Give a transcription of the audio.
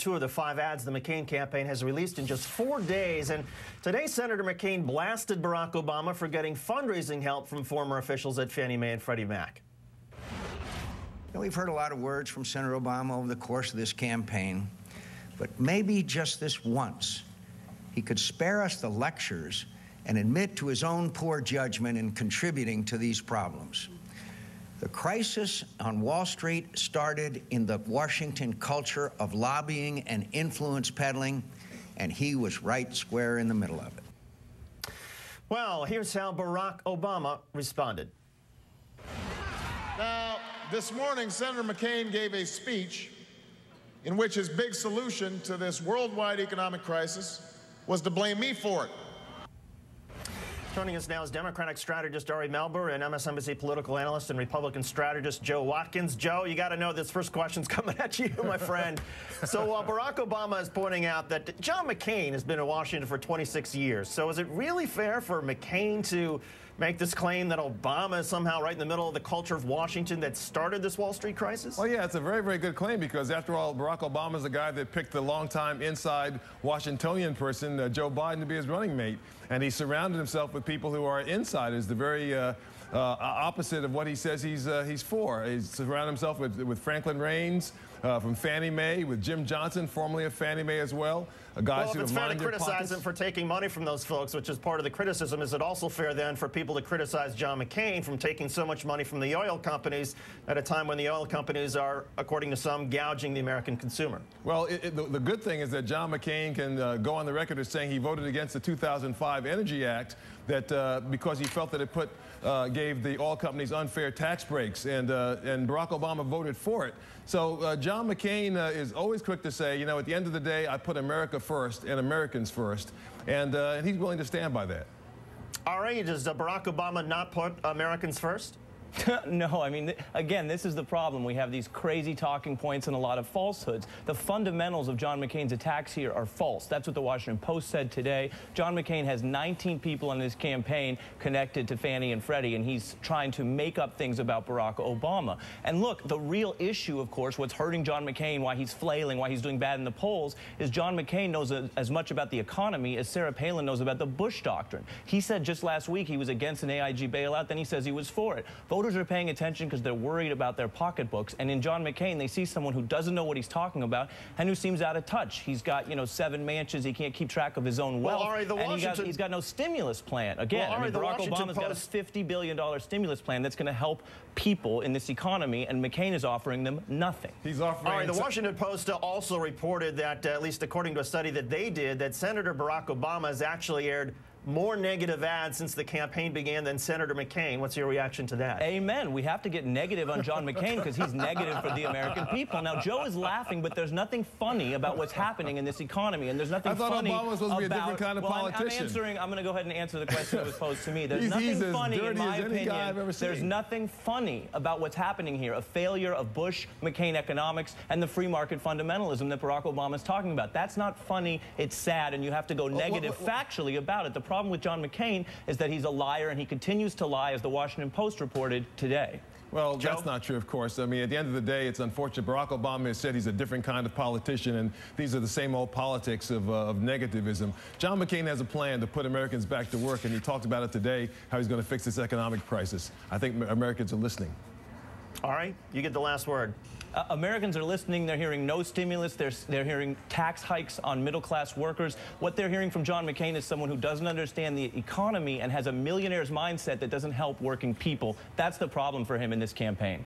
2 of the 5 ads the McCain campaign has released in just 4 days. And today, Senator McCain blasted Barack Obama for getting fundraising help from former officials at Fannie Mae and Freddie Mac. We've heard a lot of words from Senator Obama over the course of this campaign, but maybe just this once, he could spare us the lectures and admit to his own poor judgment in contributing to these problems. The crisis on Wall Street started in the Washington culture of lobbying and influence peddling, and he was right square in the middle of it. Well, here's how Barack Obama responded. Now, this morning, Senator McCain gave a speech in which his big solution to this worldwide economic crisis was to blame me for it. Joining us now is Democratic strategist Ari Melber and MSNBC political analyst and Republican strategist Joe Watkins. Joe, you got to know this first question's coming at you, my friend. So Barack Obama is pointing out that John McCain has been in Washington for 26 years. So is it really fair for McCain to make this claim that Obama is somehow right in the middle of the culture of Washington that started this Wall Street crisis? Well, yeah, it's a very, very good claim because, after all, Barack Obama is the guy that picked the longtime inside Washingtonian person, Joe Biden, to be his running mate. And he surrounded himself with people who are insiders, the very opposite of what he says he's for. He's surrounded himself with Franklin Raines from Fannie Mae, with Jim Johnson, formerly of Fannie Mae as well. Well, if it's fair to criticize him for taking money from those folks, which is part of the criticism, is it also fair then for people to criticize John McCain from taking so much money from the oil companies at a time when the oil companies are, according to some, gouging the American consumer? Well, the good thing is that John McCain can go on the record as saying he voted against the 2005 Energy Act because he felt that it gave the oil companies unfair tax breaks, and Barack Obama voted for it. So John McCain is always quick to say, you know, at the end of the day, I put America first and Americans first, and he's willing to stand by that. Ari, does Barack Obama not put Americans first? No, I mean, again, this is the problem. We have these crazy talking points and a lot of falsehoods. The fundamentals of John McCain's attacks here are false. That's what the Washington Post said today. John McCain has 19 people in his campaign connected to Fannie and Freddie, and he's trying to make up things about Barack Obama. And look, the real issue, of course, what's hurting John McCain, why he's flailing, why he's doing bad in the polls, is John McCain knows as much about the economy as Sarah Palin knows about the Bush doctrine. He said just last week he was against an AIG bailout, then he says he was for it. Voters are paying attention because they're worried about their pocketbooks, and in John McCain they see someone who doesn't know what he's talking about and who seems out of touch. He's got, you know, 7 mansions, he can't keep track of his own wealth, Ari, and he's got no stimulus plan. Again, Ari, Barack Obama's got a $50 billion stimulus plan that's going to help people in this economy, and McCain is offering them nothing. He's offering... All right, the Washington Post also reported that, at least according to a study that they did, that Senator Barack Obama has actually aired more negative ads since the campaign began than Senator McCain. What's your reaction to that? Amen. We have to get negative on John McCain because he's negative for the American people. Now, Joe is laughing, but there's nothing funny about what's happening in this economy, and there's nothing funny Obama was supposed to be a different kind of politician. I'm going to go ahead and answer the question that was posed to me. There's nothing funny, in my opinion. There's nothing funny about what's happening here, a failure of Bush-McCain economics and the free market fundamentalism that Barack Obama is talking about. That's not funny. It's sad, and you have to go negative factually about it. The problem with John McCain is that he's a liar, and he continues to lie, as the Washington Post reported today. Well, Joe? That's not true, of course. I mean, at the end of the day, it's unfortunate. Barack Obama has said he's a different kind of politician, and these are the same old politics of negativism. John McCain has a plan to put Americans back to work, and he talked about it today, how he's going to fix this economic crisis. I think Americans are listening. All right, you get the last word. Americans are listening. They're hearing no stimulus. They're hearing tax hikes on middle-class workers. What they're hearing from John McCain is someone who doesn't understand the economy and has a millionaire's mindset that doesn't help working people. That's the problem for him in this campaign.